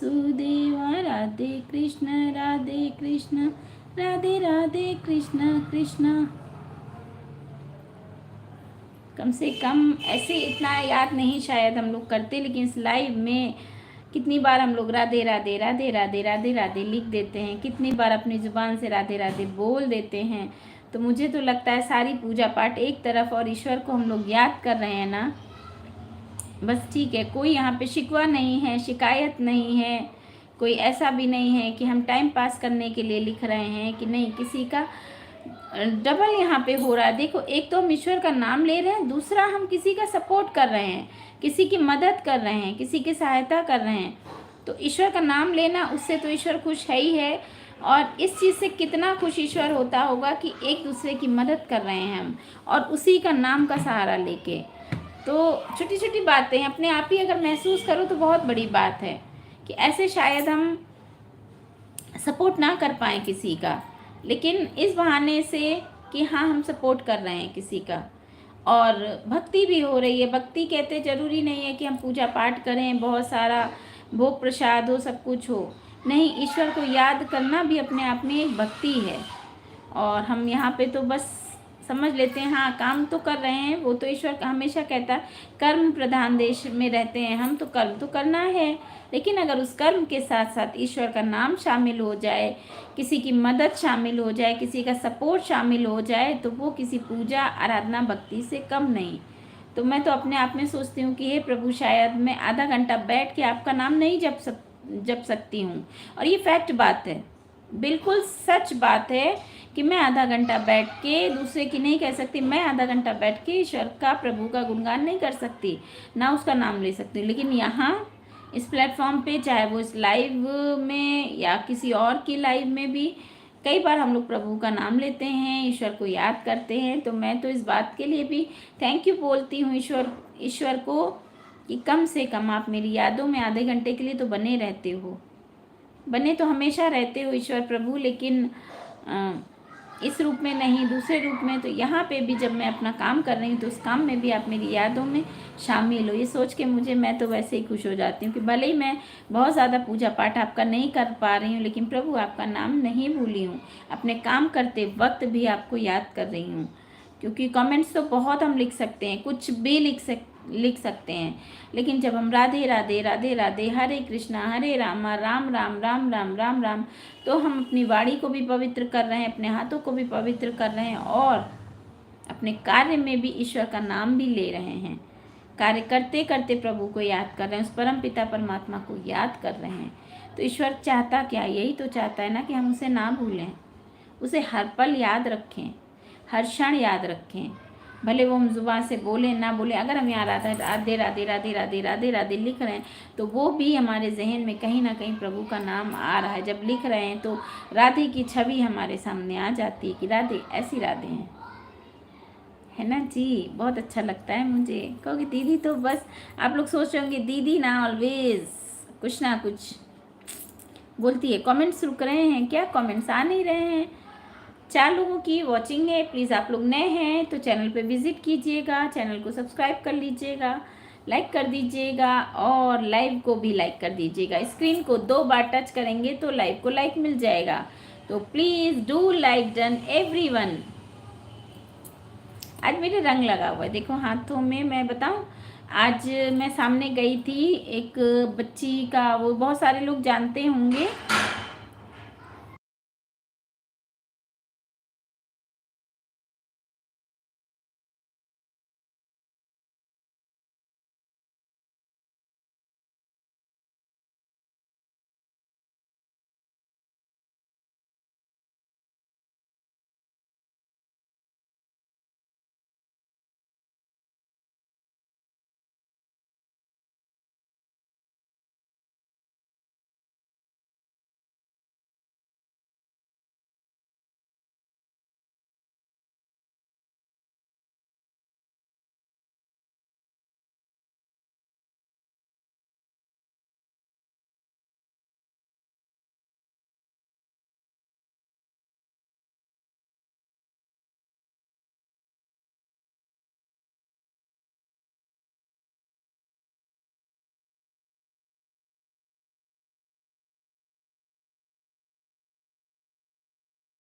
वासुदेवा, राधे कृष्ण राधे राधे कृष्ण कृष्ण। कम से कम ऐसे इतना याद नहीं शायद हम लोग करते, लेकिन इस लाइव में कितनी बार हम लोग राधे राधे राधे राधे राधे राधे लिख देते हैं, कितनी बार अपनी ज़ुबान से राधे राधे बोल देते हैं। तो मुझे तो लगता है सारी पूजा पाठ एक तरफ और ईश्वर को हम लोग याद कर रहे हैं ना, बस ठीक है। कोई यहाँ पे शिकवा नहीं है, शिकायत नहीं है, कोई ऐसा भी नहीं है कि हम टाइम पास करने के लिए लिख रहे हैं कि नहीं, किसी का डबल यहाँ पे हो रहा है। देखो, एक तो हम ईश्वर का नाम ले रहे हैं, दूसरा हम किसी का सपोर्ट कर रहे हैं, किसी की मदद कर रहे हैं, किसी की सहायता कर रहे हैं। तो ईश्वर का नाम लेना, उससे तो ईश्वर खुश है ही है। और इस चीज़ से कितना खुश ईश्वर होता होगा कि एक दूसरे की मदद कर रहे हैं हम, और उसी का नाम का सहारा लेके। तो छोटी छोटी बातें अपने आप ही अगर महसूस करो तो बहुत बड़ी बात है कि ऐसे शायद हम सपोर्ट ना कर पाएँ किसी का, लेकिन इस बहाने से कि हाँ, हम सपोर्ट कर रहे हैं किसी का, और भक्ति भी हो रही है। भक्ति कहते ज़रूरी नहीं है कि हम पूजा पाठ करें, बहुत सारा भोग प्रसाद हो, सब कुछ हो, नहीं, ईश्वर को याद करना भी अपने आप में एक भक्ति है। और हम यहाँ पे तो बस समझ लेते हैं हाँ, काम तो कर रहे हैं, वो तो ईश्वर हमेशा कहता है कर्म प्रधान देश में रहते हैं हम, तो कर्म तो करना है, लेकिन अगर उस कर्म के साथ साथ ईश्वर का नाम शामिल हो जाए, किसी की मदद शामिल हो जाए, किसी का सपोर्ट शामिल हो जाए, तो वो किसी पूजा आराधना भक्ति से कम नहीं। तो मैं तो अपने आप में सोचती हूँ कि हे प्रभु, शायद मैं आधा घंटा बैठ के आपका नाम नहीं जप सकती हूँ, और ये फैक्ट बात है, बिल्कुल सच बात है कि मैं आधा घंटा बैठ के दूसरे की नहीं कह सकती, मैं आधा घंटा बैठ के ईश्वर का, प्रभु का गुणगान नहीं कर सकती, ना उसका नाम ले सकती। लेकिन यहाँ इस प्लेटफॉर्म पे, चाहे वो इस लाइव में या किसी और की लाइव में भी, कई बार हम लोग प्रभु का नाम लेते हैं, ईश्वर को याद करते हैं। तो मैं तो इस बात के लिए भी थैंक यू बोलती हूँ ईश्वर को कि कम से कम आप मेरी यादों में आधे घंटे के लिए तो बने रहते हो, बने तो हमेशा रहते हो ईश्वर प्रभु, लेकिन इस रूप में नहीं, दूसरे रूप में। तो यहाँ पे भी जब मैं अपना काम कर रही हूँ तो उस काम में भी आप मेरी यादों में शामिल हो, ये सोच के मैं तो वैसे ही खुश हो जाती हूँ कि भले ही मैं बहुत ज़्यादा पूजा पाठ आपका नहीं कर पा रही हूँ, लेकिन प्रभु आपका नाम नहीं भूली हूँ, अपने काम करते वक्त भी आपको याद कर रही हूँ। क्योंकि कमेंट्स तो बहुत हम लिख सकते हैं, कुछ भी लिख सकते हैं, लेकिन जब हम राधे राधे राधे राधे, हरे कृष्णा हरे रामा, राम राम राम राम राम राम, तो हम अपनी वाणी को भी पवित्र कर रहे हैं, अपने हाथों को भी पवित्र कर रहे हैं, और अपने कार्य में भी ईश्वर का नाम भी ले रहे हैं। कार्य करते करते प्रभु को याद कर रहे हैं, उस परम पिता परमात्मा को याद कर रहे हैं। तो ईश्वर चाहता क्या, यही तो चाहता है ना कि हम उसे ना भूलें, उसे हर पल याद रखें, हर क्षण याद रखें। भले वो हम जुबान से बोले ना बोले, अगर हम यहाँ राधे राधे राधे राधे राधे राधे राधे लिख रहे हैं तो वो भी हमारे जहन में कहीं ना कहीं प्रभु का नाम आ रहा है। जब लिख रहे हैं तो राधे की छवि हमारे सामने आ जाती है कि राधे ऐसी राधे हैं, है ना जी। बहुत अच्छा लगता है मुझे, क्योंकि दीदी तो बस, आप लोग सोच रहे होंगे दीदी ना ऑलवेज कुछ ना कुछ बोलती है। कमेंट्स रुक रहे हैं क्या, कमेंट्स आ नहीं रहे हैं। 4 लोगों की वॉचिंग है, प्लीज़ आप लोग नए हैं तो चैनल पे विजिट कीजिएगा, चैनल को सब्सक्राइब कर लीजिएगा, लाइक कर दीजिएगा, और लाइव को भी लाइक कर दीजिएगा। स्क्रीन को 2 बार टच करेंगे तो लाइव को लाइक मिल जाएगा। तो please do like done everyone. आज मेरे रंग लगा हुआ है, देखो हाथों में। मैं बताऊं, आज मैं सामने गई थी, एक बच्ची का, वो बहुत सारे लोग जानते होंगे,